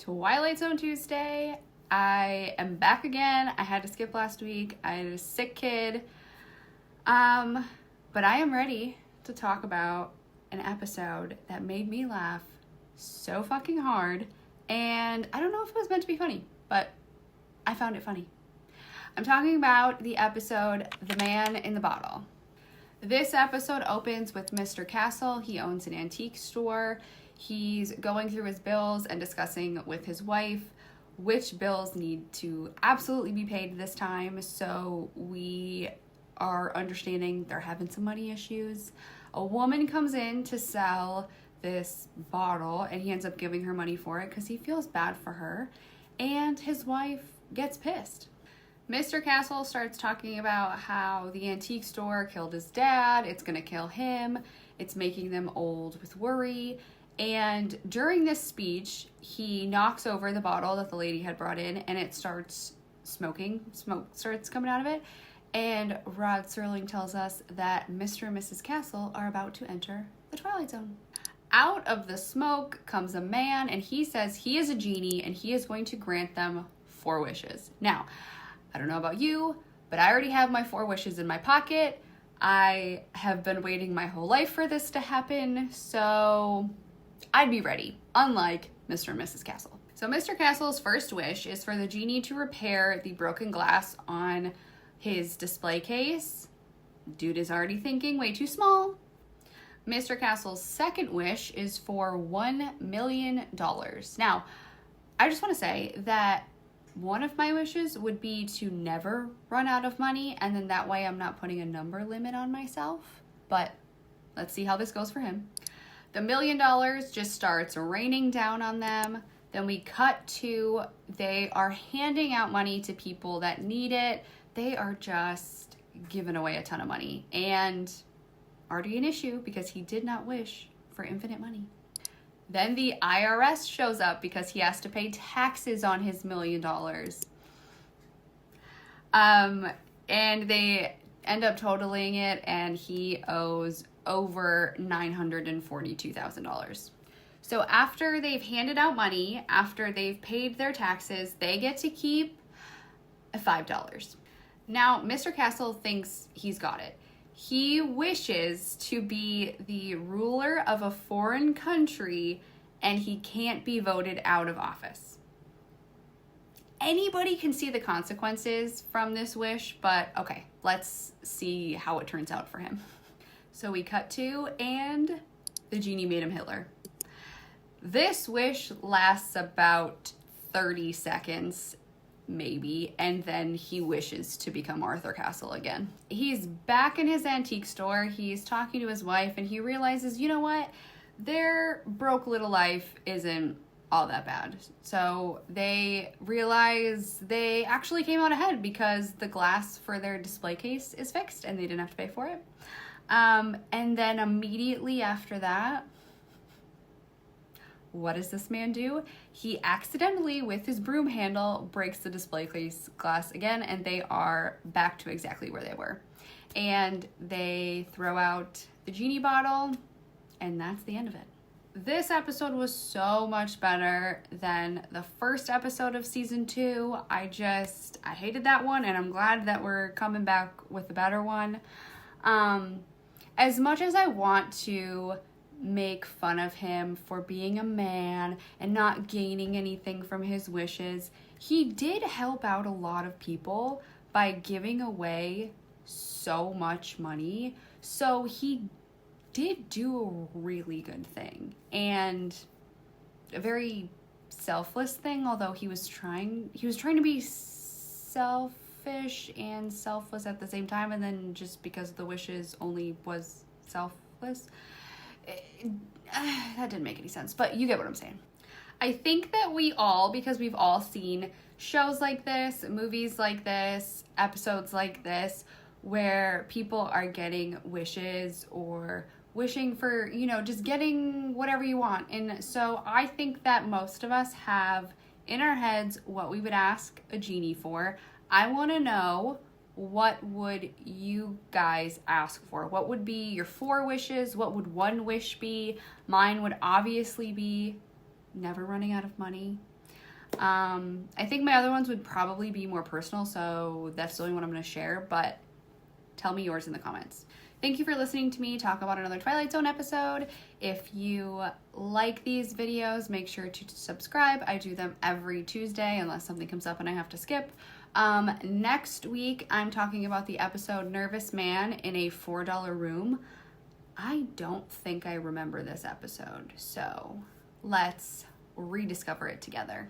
Twilight Zone Tuesday. I am back again. I had to skip last week. I had a sick kid. But I am ready to talk about an episode that made me laugh so fucking hard. And I don't know if it was meant to be funny, but I found it funny. I'm talking about the episode, The Man in the Bottle. This episode opens with Mr. Castle. He owns an antique store. He's going through his bills and discussing with his wife which bills need to absolutely be paid this time. So we are understanding they're having some money issues. A woman comes in to sell this bottle and he ends up giving her money for it because he feels bad for her. And his wife gets pissed. Mr. Castle starts talking about how the antique store killed his dad. It's going to kill him. It's making them old with worry. And during this speech, he knocks over the bottle that the lady had brought in and it starts smoking. Smoke starts coming out of it. And Rod Serling tells us that Mr. and Mrs. Castle are about to enter the Twilight Zone. Out of the smoke comes a man and he says he is a genie and he is going to grant them 4 wishes. Now, I don't know about you, but I already have my 4 wishes in my pocket. I have been waiting my whole life for this to happen, so I'd be ready, unlike Mr. and Mrs. Castle. So Mr. Castle's first wish is for the genie to repair the broken glass on his display case. Dude is already thinking way too small. Mr. Castle's second wish is for $1 million. Now, I just want to say that one of my wishes would be to never run out of money, and then that way I'm not putting a number limit on myself. But let's see how this goes for him. The $1 million just starts raining down on them. Then we cut to they are handing out money to people that need it. They are just giving away a ton of money. And already an issue because he did not wish for infinite money. Then the IRS shows up because he has to pay taxes on his $1 million. And they end up totaling it and he owes over $942,000. So after they've handed out money, after they've paid their taxes, they get to keep $5. Now, Mr. Castle thinks he's got it. He wishes to be the ruler of a foreign country and he can't be voted out of office. Anybody can see the consequences from this wish, but okay, let's see how it turns out for him. So we cut to, and the genie made him Hitler. This wish lasts about 30 seconds, maybe, and then he wishes to become Arthur Castle again. He's back in his antique store, he's talking to his wife, and he realizes, you know what? Their broke little life isn't all that bad. So they realize they actually came out ahead because the glass for their display case is fixed and they didn't have to pay for it. And then immediately after that, what does this man do? He accidentally, with his broom handle, breaks the display case glass again, and they are back to exactly where they were. And they throw out the genie bottle, and that's the end of it. This episode was so much better than the first episode of season 2. I hated that one, and I'm glad that we're coming back with a better one. As much as I want to make fun of him for being a man and not gaining anything from his wishes, he did help out a lot of people by giving away so much money. So he did do a really good thing and a very selfless thing, although he was trying to be selfish and selfless at the same time, and then just because of the wishes only was selfless. That didn't make any sense, but you get what I'm saying. I think that because we've all seen shows like this, movies like this, episodes like this, where people are getting wishes or wishing for, just getting whatever you want. And so I think that most of us have in our heads what we would ask a genie for. I want to know, what would you guys ask for? What would be your 4 wishes? What would one wish be? Mine would obviously be never running out of money. I think my other ones would probably be more personal, so that's the only one I'm going to share, but tell me yours in the comments. Thank you for listening to me talk about another Twilight Zone episode. If you like these videos, make sure to subscribe. I do them every Tuesday unless something comes up and I have to skip. Next week, I'm talking about the episode Nervous Man in a $4 Room. I don't think I remember this episode, so let's rediscover it together.